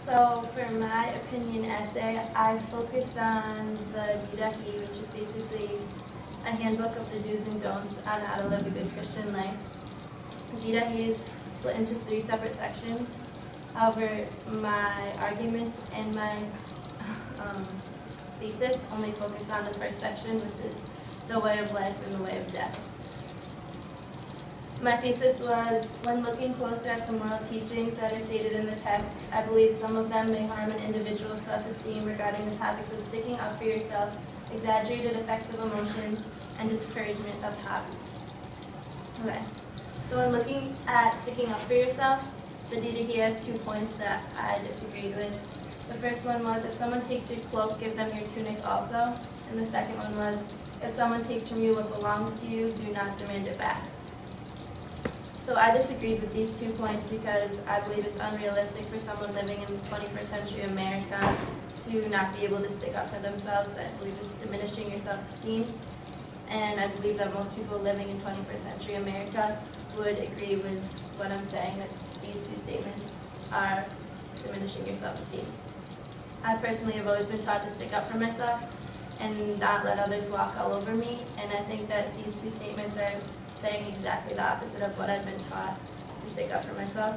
So for my opinion essay, I focused on the Didache, which is basically a handbook of the do's and don'ts on how to live a good Christian life. The Didache is split into 3 separate sections. However, my arguments and my thesis only focus on the first section, which is the way of life and the way of death. My thesis was, when looking closer at the moral teachings that are stated in the text, I believe some of them may harm an individual's self-esteem regarding the topics of sticking up for yourself, exaggerated effects of emotions, and discouragement of hobbies. Okay, so when looking at sticking up for yourself, the Didache has 2 points that I disagreed with. The first one was, if someone takes your cloak, give them your tunic also. And the second one was, if someone takes from you what belongs to you, do not demand it back. So I disagreed with these 2 points because I believe it's unrealistic for someone living in 21st century America to not be able to stick up for themselves. I believe it's diminishing your self-esteem. And I believe that most people living in 21st century America would agree with what I'm saying, that these 2 statements are diminishing your self-esteem. I personally have always been taught to stick up for myself and not let others walk all over me. And I think that these 2 statements are saying exactly the opposite of what I've been taught, to stick up for myself.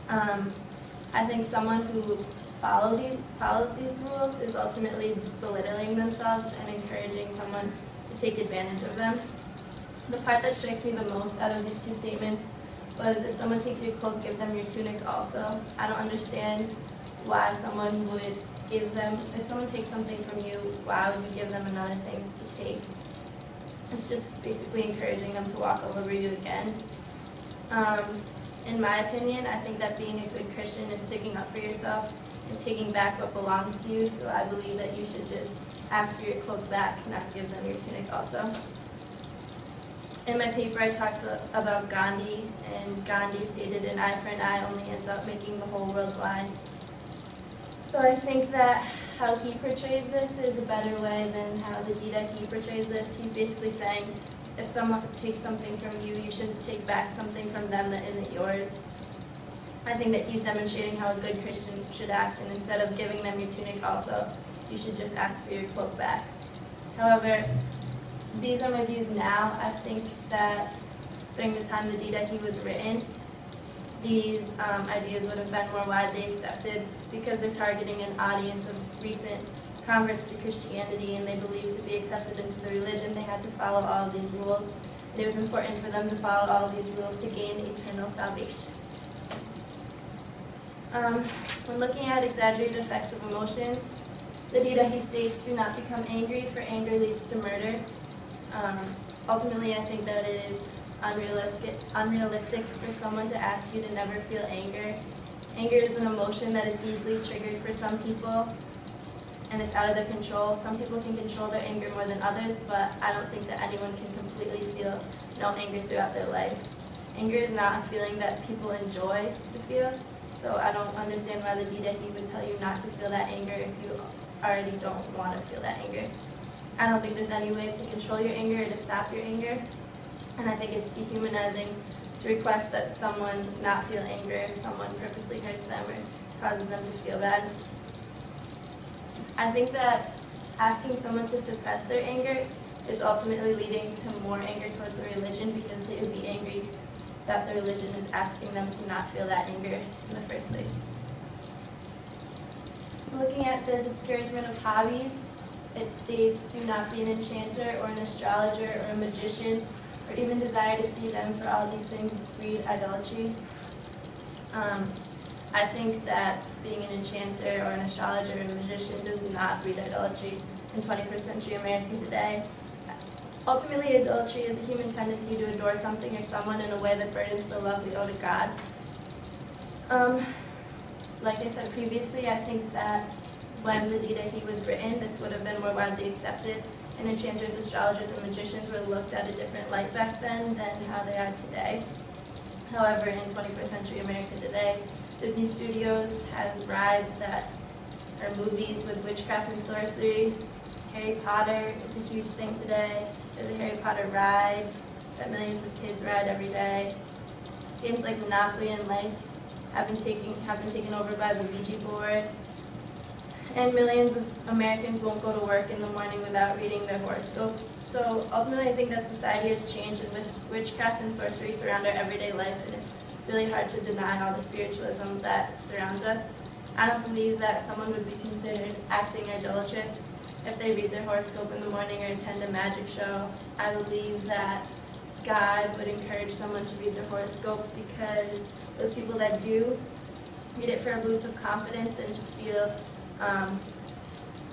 I think someone who follows these rules is ultimately belittling themselves and encouraging someone to take advantage of them. The part that strikes me the most out of these 2 statements was, if someone takes your cloak, give them your tunic also. I don't understand why someone would give them, if someone takes something from you, why would you give them another thing to take? It's just basically encouraging them to walk all over you again. In my opinion, I think that being a good Christian is sticking up for yourself and taking back what belongs to you, so I believe that you should just ask for your cloak back, not give them your tunic also. In my paper, I talked about Gandhi, and Gandhi stated an eye for an eye only ends up making the whole world blind. So I think that how he portrays this is a better way than how the Didache portrays this. He's basically saying, if someone takes something from you, you should take back something from them that isn't yours. I think that he's demonstrating how a good Christian should act, and instead of giving them your tunic also, you should just ask for your cloak back. However, these are my views now. I think that during the time the Didache was written, these ideas would have been more widely accepted because they're targeting an audience of recent converts to Christianity, and they believed to be accepted into the religion they had to follow all of these rules. And it was important for them to follow all of these rules to gain eternal salvation. When looking at exaggerated effects of emotions, the Didache states, do not become angry, for anger leads to murder. Ultimately, I think that it is unrealistic for someone to ask you to never feel anger. Anger is an emotion that is easily triggered for some people, and it's out of their control. Some people can control their anger more than others, but I don't think that anyone can completely feel no anger throughout their life. Anger is not a feeling that people enjoy to feel, so I don't understand why the Didache would tell you not to feel that anger if you already don't want to feel that anger. I don't think there's any way to control your anger or to stop your anger. And I think it's dehumanizing to request that someone not feel anger if someone purposely hurts them or causes them to feel bad. I think that asking someone to suppress their anger is ultimately leading to more anger towards the religion, because they would be angry that the religion is asking them to not feel that anger in the first place. Looking at the discouragement of hobbies, it states, do not be an enchanter or an astrologer or a magician, or even desire to see them, for all these things breed idolatry. I think that being an enchanter or an astrologer or a magician does not breed idolatry in 21st century America today. Ultimately, idolatry is a human tendency to adore something or someone in a way that burdens the love we owe to God. Like I said previously, I think that when the Didache was written, this would have been more widely accepted, and enchanters, astrologers, and magicians were looked at a different light back then than how they are today. However, in 21st century America today, Disney Studios has rides that are movies with witchcraft and sorcery. Harry Potter is a huge thing today. There's a Harry Potter ride that millions of kids ride every day. Games like Monopoly and Life have been taken over by the Ouija board, and millions of Americans won't go to work in the morning without reading their horoscope. So ultimately, I think that society has changed, and with witchcraft and sorcery surround our everyday life, and it's really hard to deny all the spiritualism that surrounds us. I don't believe that someone would be considered acting idolatrous if they read their horoscope in the morning or attend a magic show. I believe that God would encourage someone to read their horoscope because those people that do read it for a boost of confidence and to feel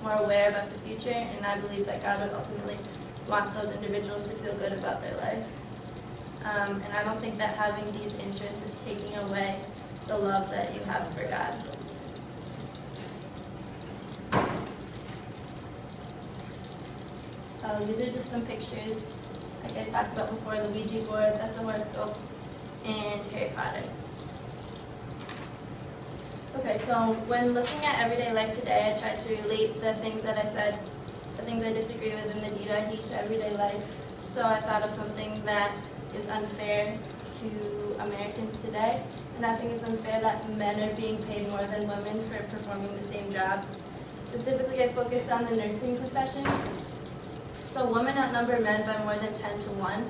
more aware about the future, and I believe that God would ultimately want those individuals to feel good about their life. And I don't think that having these interests is taking away the love that you have for God. These are just some pictures, like I talked about before, the Ouija board, that's a horoscope, and Harry Potter. Okay, so when looking at everyday life today, I tried to relate the things that I said, the things I disagree with in the Didache to everyday life. So I thought of something that is unfair to Americans today, and I think it's unfair that men are being paid more than women for performing the same jobs. Specifically, I focused on the nursing profession. So women outnumber men by more than 10 to 1.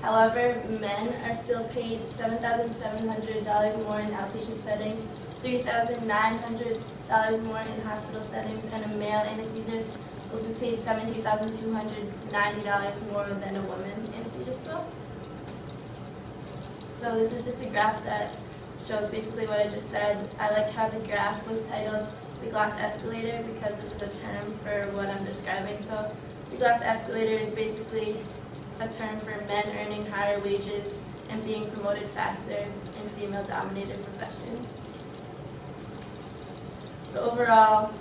However, men are still paid $7,700 more in outpatient settings, $3,900 more in hospital settings, and a male anesthesist will be paid $17,290 more than a woman anesthesist will. So this is just a graph that shows basically what I just said. I like how the graph was titled the glass escalator because this is a term for what I'm describing. So the glass escalator is basically a term for men earning higher wages and being promoted faster in female-dominated professions. So overall,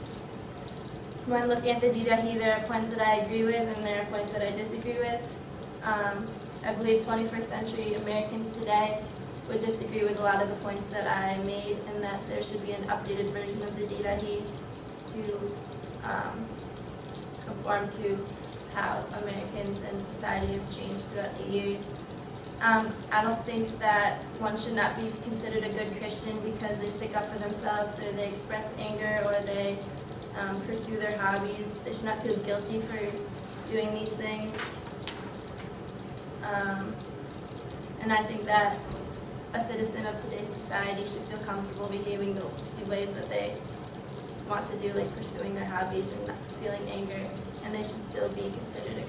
when looking at the Didache, there are points that I agree with and there are points that I disagree with. I believe 21st century Americans today would disagree with a lot of the points that I made, and that there should be an updated version of the Didache to conform to how Americans and society has changed throughout the years. I don't think that one should not be considered a good Christian because they stick up for themselves or they express anger or they pursue their hobbies. They should not feel guilty for doing these things. And I think that a citizen of today's society should feel comfortable behaving the ways that they want to do, like pursuing their hobbies and not feeling anger, and they should still be considered a